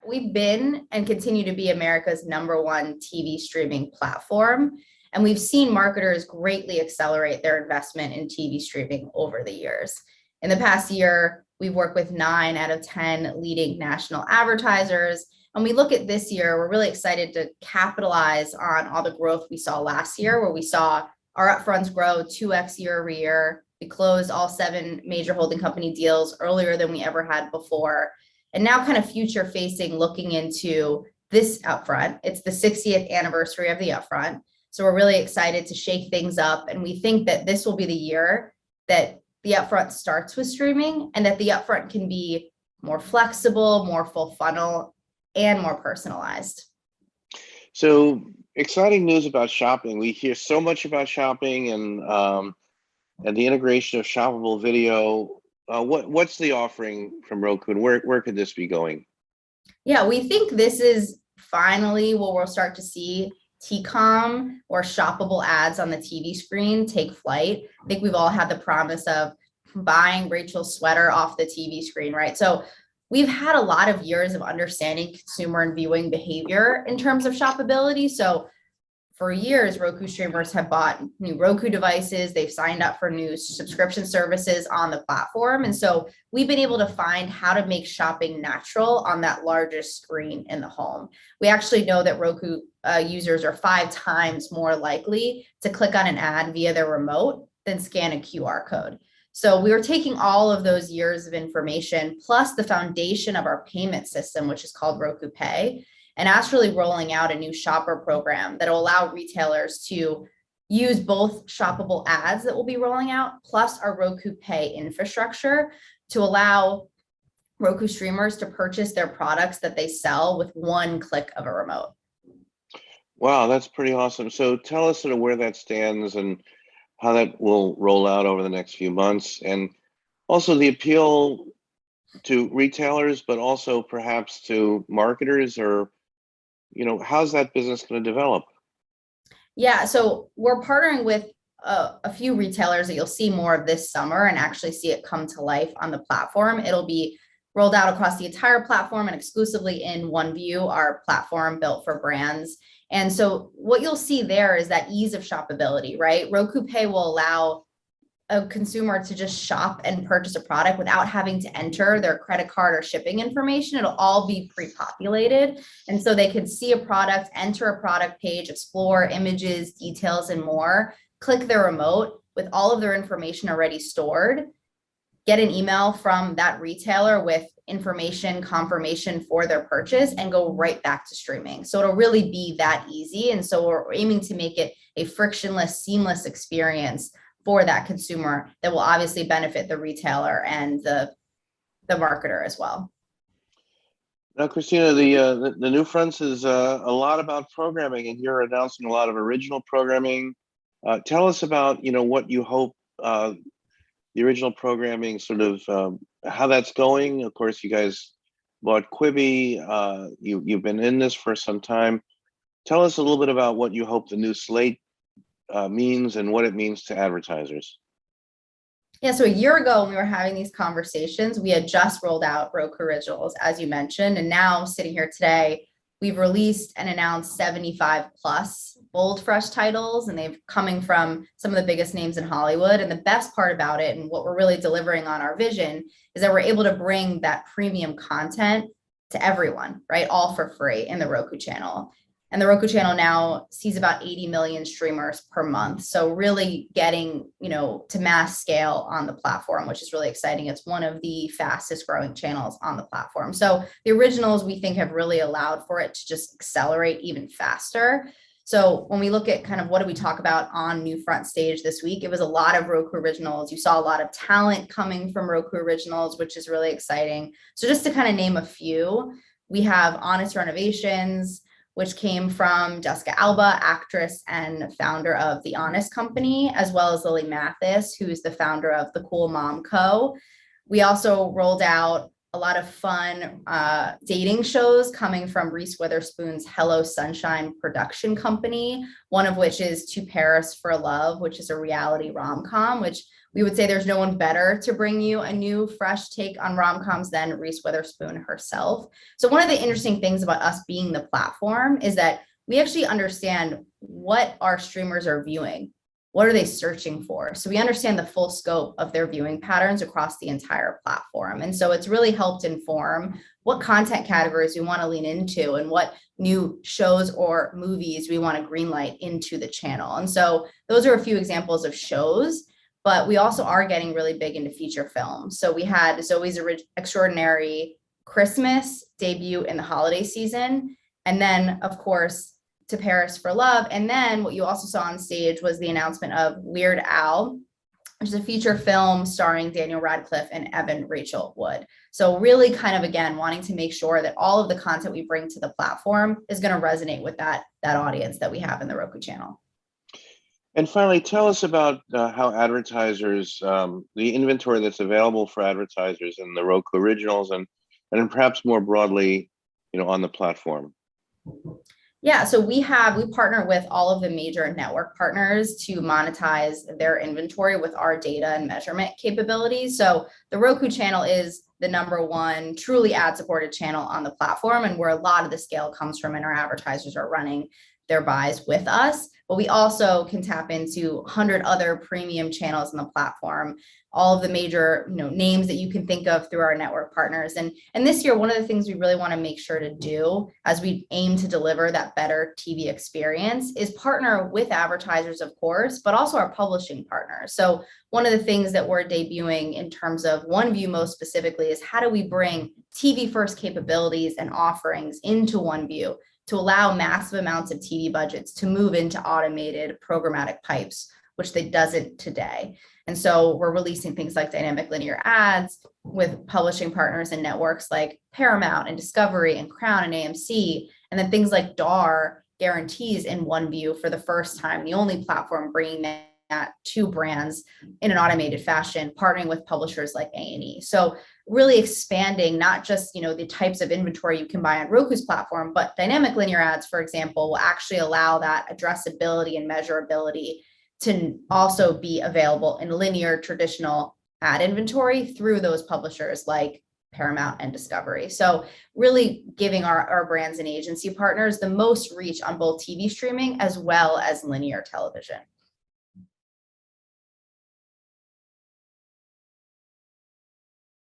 we've been and continue to be America's #1 TV streaming platform. And we've seen marketers greatly accelerate their investment in TV streaming over the years. In the past year, we've worked with 9 out of 10 leading national advertisers. And we look at this year, we're really excited to capitalize on all the growth we saw last year, where we saw our upfronts grow 2x year over year. We closed all 7 major holding company deals earlier than we ever had before. And now kind of future facing, looking into this upfront. It's the 60th anniversary of the upfront. So we're really excited to shake things up. And we think that this will be the year that the upfront starts with streaming, and that the upfront can be more flexible, more full funnel, and more personalized. So exciting news about shopping. We hear so much about shopping and the integration of shoppable video. What's the offering from Roku, and where could this be going? Yeah, we think this is finally where we'll start to see TCOM or shoppable ads on the TV screen take flight. I think we've all had the promise of buying Rachel's sweater off the TV screen, right? So we've had a lot of years of understanding consumer and viewing behavior in terms of shoppability. So for years, Roku streamers have bought new Roku devices. They've signed up for new subscription services on the platform. And so we've been able to find how to make shopping natural on that largest screen in the home. We actually know that Roku users are 5 times more likely to click on an ad via their remote than scan a QR code. So we were taking all of those years of information, plus the foundation of our payment system, which is called Roku Pay, and actually rolling out a new shopper program that will allow retailers to use both shoppable ads that we'll be rolling out, plus our Roku Pay infrastructure to allow Roku streamers to purchase their products that they sell with one click of a remote. Wow, that's pretty awesome. So tell us sort of where that stands and how that will roll out over the next few months, and also the appeal to retailers, but also perhaps to marketers, or how's that business going to develop? Yeah, so we're partnering with a few retailers that you'll see more of this summer and actually see it come to life on the platform. It'll be rolled out across the entire platform and exclusively in OneView, our platform built for brands. And so what you'll see there is that ease of shoppability, right? Roku Pay will allow a consumer to just shop and purchase a product without having to enter their credit card or shipping information. It'll all be pre-populated. And so they can see a product, enter a product page, explore images, details, and more, click their remote with all of their information already stored, get an email from that retailer with information confirmation for their purchase, and go right back to streaming. So it'll really be that easy. And so we're aiming to make it a frictionless, seamless experience for that consumer that will obviously benefit the retailer and the marketer as well. Now, Kristina, the new fronts is a lot about programming, and you're announcing a lot of original programming. Tell us about what you hope the original programming, sort of how that's going. Of course, you guys bought Quibi. You've been in this for some time. Tell us a little bit about what you hope the new slate means and what it means to advertisers. Yeah, so a year ago when we were having these conversations, we had just rolled out Roku Originals, as you mentioned, and now sitting here today, we've released and announced 75 plus bold, fresh titles, and they've coming from some of the biggest names in Hollywood. And the best part about it, and what we're really delivering on our vision, is that we're able to bring that premium content to everyone, right? All for free in the Roku channel. And the Roku channel now sees about 80 million streamers per month. So really getting, to mass scale on the platform, which is really exciting. It's one of the fastest growing channels on the platform. So the originals, we think, have really allowed for it to just accelerate even faster. So when we look at kind of what do we talk about on New Front Stage this week, it was a lot of Roku Originals. You saw a lot of talent coming from Roku Originals, which is really exciting. So just to kind of name a few, we have Honest Renovations, which came from Jessica Alba, actress and founder of The Honest Company, as well as Lily Mathis, who's the founder of The Cool Mom Co. We also rolled out a lot of fun dating shows coming from Reese Witherspoon's Hello Sunshine production company, one of which is To Paris for Love, which is a reality rom-com, which We would say there's no one better to bring you a new, fresh take on rom-coms than Reese Witherspoon herself. So one of the interesting things about us being the platform is that we actually understand what our streamers are viewing. What are they searching for? So we understand the full scope of their viewing patterns across the entire platform. And so it's really helped inform what content categories we want to lean into and what new shows or movies we want to greenlight into the channel. And so those are a few examples of shows, but we also are getting really big into feature films. So we had Zoe's Extraordinary Christmas debut in the holiday season. And then, of course, To Paris for Love. And then what you also saw on stage was the announcement of Weird Al, which is a feature film starring Daniel Radcliffe and Evan Rachel Wood. So really kind of, again, wanting to make sure that all of the content we bring to the platform is going to resonate with that audience that we have in the Roku channel. And finally, tell us about how advertisers, the inventory that's available for advertisers in the Roku originals and perhaps more broadly, on the platform. Yeah, so we partner with all of the major network partners to monetize their inventory with our data and measurement capabilities. So the Roku channel is the #1 truly ad-supported channel on the platform, and where a lot of the scale comes from, and our advertisers are running their buys with us. But we also can tap into 100 other premium channels on the platform, all of the major names that you can think of through our network partners. And this year, one of the things we really want to make sure to do as we aim to deliver that better TV experience is partner with advertisers, of course, but also our publishing partners. So one of the things that we're debuting in terms of OneView most specifically is how do we bring TV first capabilities and offerings into OneView to allow massive amounts of TV budgets to move into automated programmatic pipes, which they doesn't today. And so we're releasing things like dynamic linear ads with publishing partners and networks like Paramount and Discovery and Crown and AMC, and then things like DAR guarantees in OneView for the first time, the only platform bringing that to brands in an automated fashion, partnering with publishers like A&E. So really expanding not just the types of inventory you can buy on Roku's platform, but dynamic linear ads, for example, will actually allow that addressability and measurability to also be available in linear traditional ad inventory through those publishers like Paramount and Discovery. So really giving our brands and agency partners the most reach on both TV streaming as well as linear television.